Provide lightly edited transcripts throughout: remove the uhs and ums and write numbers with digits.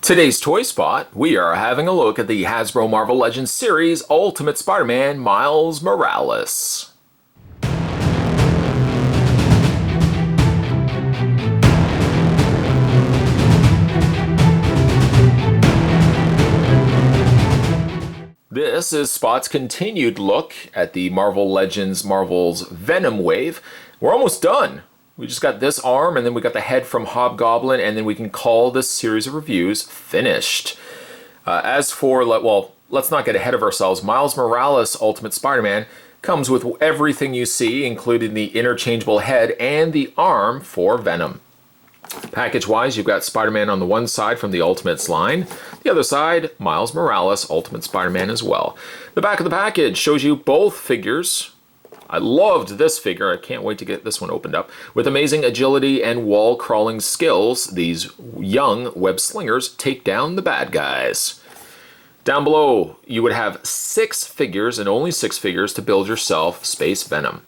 Today's Toy Spot, we are having a look at the Hasbro Marvel Legends series Ultimate Spider-Man Miles Morales. This is Spot's continued look at the Marvel Legends Marvel's Venom wave. We're almost done. We just got this arm, and then we got the head from Hobgoblin, and then we can call this series of reviews finished. As for, well, let's not get ahead of ourselves. Miles Morales Ultimate Spider-Man comes with everything you see, including the interchangeable head and the arm for Venom. Package-wise, you've got Spider-Man on the one side from the Ultimates line. The other side, Miles Morales Ultimate Spider-Man as well. The back of the package shows you both figures. I loved this figure. I can't wait to get this one opened up. With amazing agility and wall-crawling skills, these young web slingers take down the bad guys. Down below, you would have 6 figures, and only 6 figures, to build yourself Space Venom.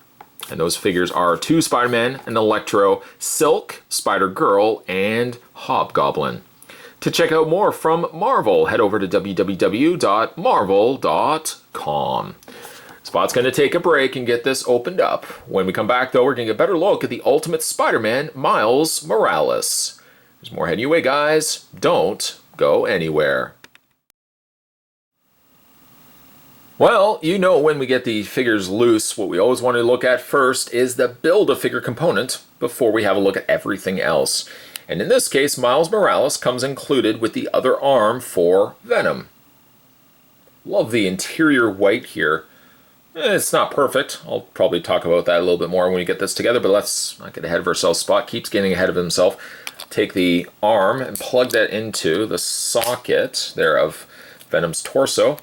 And those figures are 2 Spider-Man, an Electro, Silk, Spider-Girl, and Hobgoblin. To check out more from Marvel, head over to www.marvel.com. Spot's going to take a break and get this opened up. When we come back, though, we're going to get a better look at the Ultimate Spider-Man, Miles Morales. There's more heading your way, guys. Don't go anywhere. Well, you know, when we get the figures loose, what we always want to look at first is the Build-A-Figure component before we have a look at everything else. And in this case, Miles Morales comes included with the other arm for Venom. Love the interior white here. It's not perfect. I'll probably talk about that a little bit more when we get this together, but let's not get ahead of ourselves. Spot keeps getting ahead of himself. Take the arm and plug that into the socket there of Venom's torso.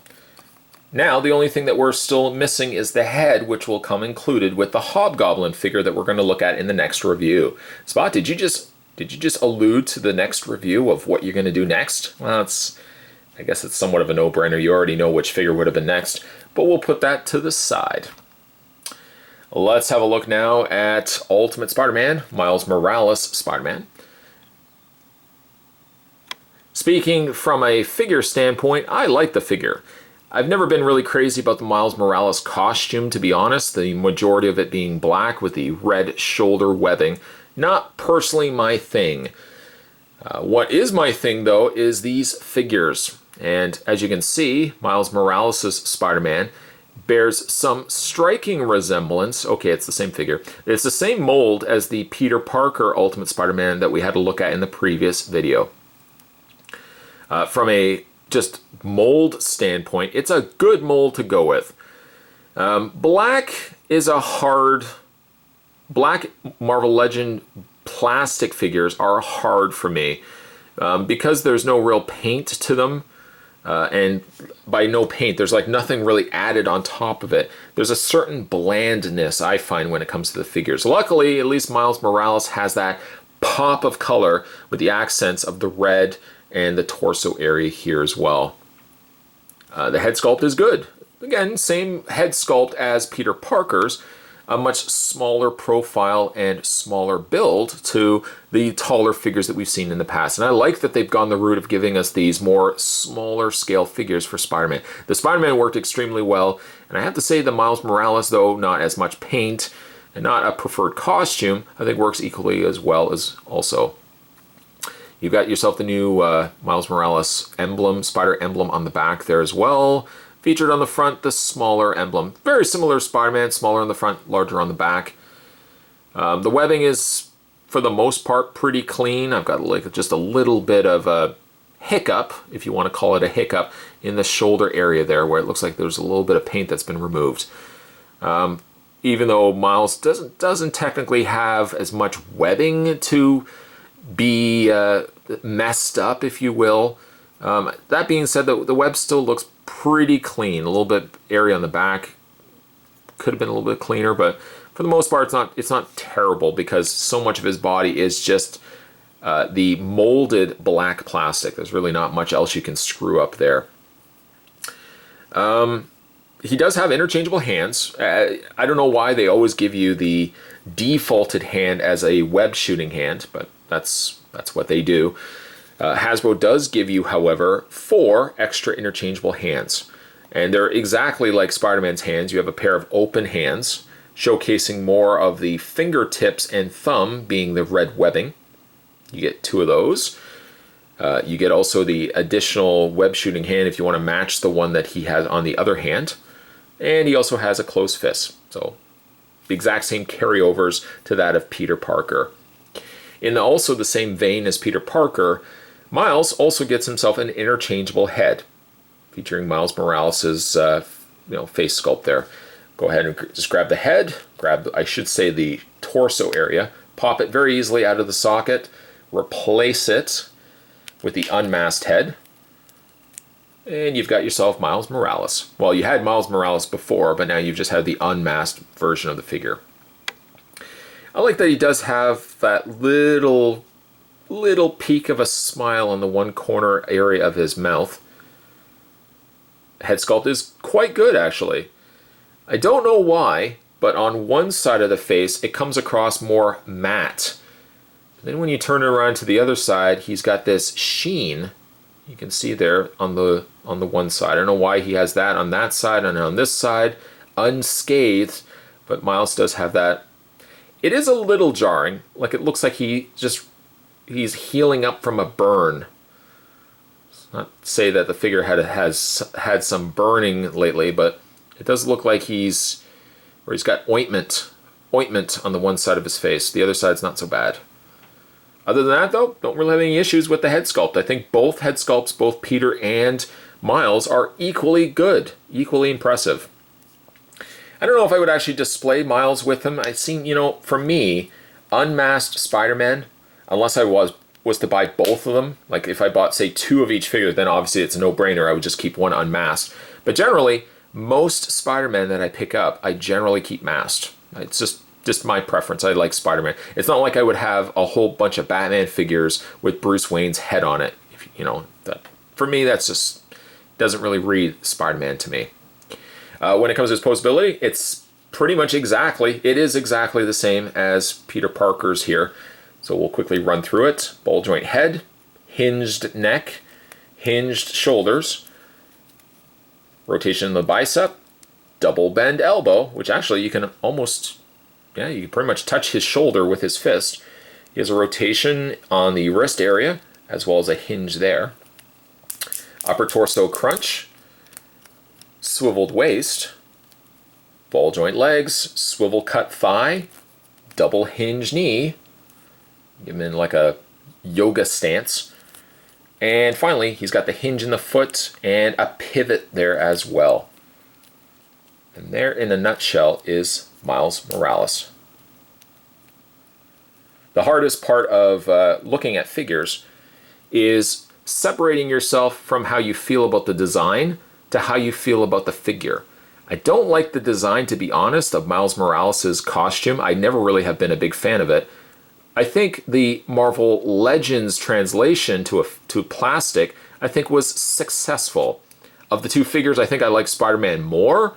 Now, the only thing that we're still missing is the head, which will come included with the Hobgoblin figure that we're going to look at in the next review. Spot, did you just allude to the next review of what you're going to do next? Well, I guess it's somewhat of a no-brainer. You already know which figure would have been next, but we'll put that to the side. Let's have a look now at Ultimate Spider-Man, Miles Morales Spider-Man. Speaking from a figure standpoint, I like the figure. I've never been really crazy about the Miles Morales costume, to be honest, the majority of it being black with the red shoulder webbing. Not personally my thing. What is my thing, though, is these figures. And as you can see, Miles Morales' Spider-Man bears some striking resemblance. Okay, it's the same figure. It's the same mold as the Peter Parker Ultimate Spider-Man that we had a look at in the previous video. From a just mold standpoint, it's a good mold to go with. Black Marvel Legend plastic figures are hard for me because there's no real paint to them. And by no paint, there's like nothing really added on top of it. There's a certain blandness I find when it comes to the figures. Luckily, at least Miles Morales has that pop of color with the accents of the red and the torso area here as well. The head sculpt is good. Again, same head sculpt as Peter Parker's, a much smaller profile and smaller build to the taller figures that we've seen in the past. And I like that they've gone the route of giving us these more smaller scale figures for Spider-Man. The Spider-Man worked extremely well, and I have to say the Miles Morales, though not as much paint and not a preferred costume, I think works equally as well as also. You've got yourself the new Miles Morales emblem, spider emblem on the back there as well. Featured on the front, the smaller emblem. Very similar to Spider-Man, smaller on the front, larger on the back. The webbing is, for the most part, pretty clean. I've got like just a little bit of a hiccup, if you want to call it a hiccup, in the shoulder area there, where it looks like there's a little bit of paint that's been removed. Even though Miles doesn't technically have as much webbing to be messed up, if you will. That being said, the web still looks pretty clean. A little bit area on the back could have been a little bit cleaner, but for the most part, it's not terrible because so much of his body is just the molded black plastic. There's really not much else you can screw up there. He does have interchangeable hands. I don't know why they always give you the defaulted hand as a web shooting hand, but that's what they do. Hasbro does give you, however, 4 extra interchangeable hands. And they're exactly like Spider-Man's hands. You have a pair of open hands, showcasing more of the fingertips and thumb being the red webbing. You get 2 of those. You get also the additional web shooting hand if you want to match the one that he has on the other hand. And he also has a closed fist. So the exact same carryovers to that of Peter Parker. In also the same vein as Peter Parker, Miles also gets himself an interchangeable head, featuring Miles Morales' face sculpt there. Go ahead and just grab the head, grab, I should say, the torso area, pop it very easily out of the socket, replace it with the unmasked head, and you've got yourself Miles Morales. Well, you had Miles Morales before, but now you've just had the unmasked version of the figure. I like that he does have that little peak of a smile on the one corner area of his mouth. Head sculpt is quite good, actually. I don't know why, but on one side of the face, it comes across more matte. Then when you turn it around to the other side, he's got this sheen. You can see there on the one side. I don't know why he has that on that side and on this side, unscathed, but Miles does have that. It is a little jarring. Like, it looks like he's healing up from a burn. It's not to say that the figure has had some burning lately, but it does look like he's got ointment on the one side of his face. The other side's not so bad. Other than that, though, don't really have any issues with the head sculpt. I think both head sculpts, both Peter and Miles, are equally good, equally impressive. I don't know if I would actually display Miles with him. I've seen, for me, unmasked Spider-Man, unless I was to buy both of them, like if I bought, say, 2 of each figure, then obviously it's a no-brainer. I would just keep one unmasked. But generally, most Spider-Man that I pick up, I generally keep masked. It's just my preference. I like Spider-Man. It's not like I would have a whole bunch of Batman figures with Bruce Wayne's head on it. For me, that's just doesn't really read Spider-Man to me. When it comes to his posability, it's pretty much exactly the same as Peter Parker's here. So we'll quickly run through it. Ball joint head, hinged neck, hinged shoulders, rotation in the bicep, double bend elbow, which actually you can almost, you can pretty much touch his shoulder with his fist. He has a rotation on the wrist area, as well as a hinge there. Upper torso crunch, swiveled waist, ball joint legs, swivel cut thigh, double hinge knee, give him in like a yoga stance. And finally, he's got the hinge in the foot and a pivot there as well. And there, in a nutshell, is Miles Morales. The hardest part of looking at figures is separating yourself from how you feel about the design to how you feel about the figure. I don't like the design, to be honest, of Miles Morales' costume. I never really have been a big fan of it. I think the Marvel Legends translation to plastic, I think, was successful. Of the 2 figures, I think I like Spider-Man more,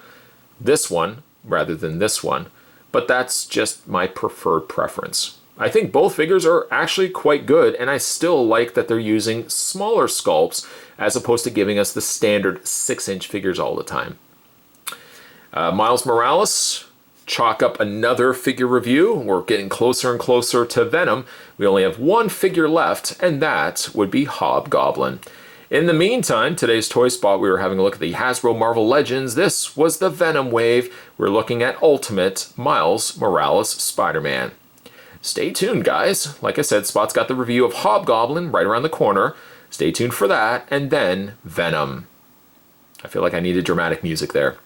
this one, rather than this one. But that's just my preferred preference. I think both figures are actually quite good, and I still like that they're using smaller sculpts as opposed to giving us the standard 6-inch figures all the time. Miles Morales, chalk up another figure review. We're getting closer and closer to Venom. We only have 1 figure left, and that would be Hobgoblin. In the meantime, today's Toy Spot, we were having a look at the Hasbro Marvel Legends. This was the Venom wave. We're looking at Ultimate Miles Morales Spider-Man. Stay tuned, guys. Like I said, Spot's got the review of Hobgoblin right around the corner. Stay tuned for that, and then Venom. I feel like I needed dramatic music there.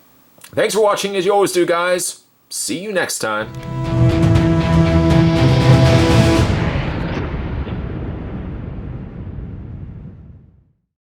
Thanks for watching, as you always do, guys. See you next time.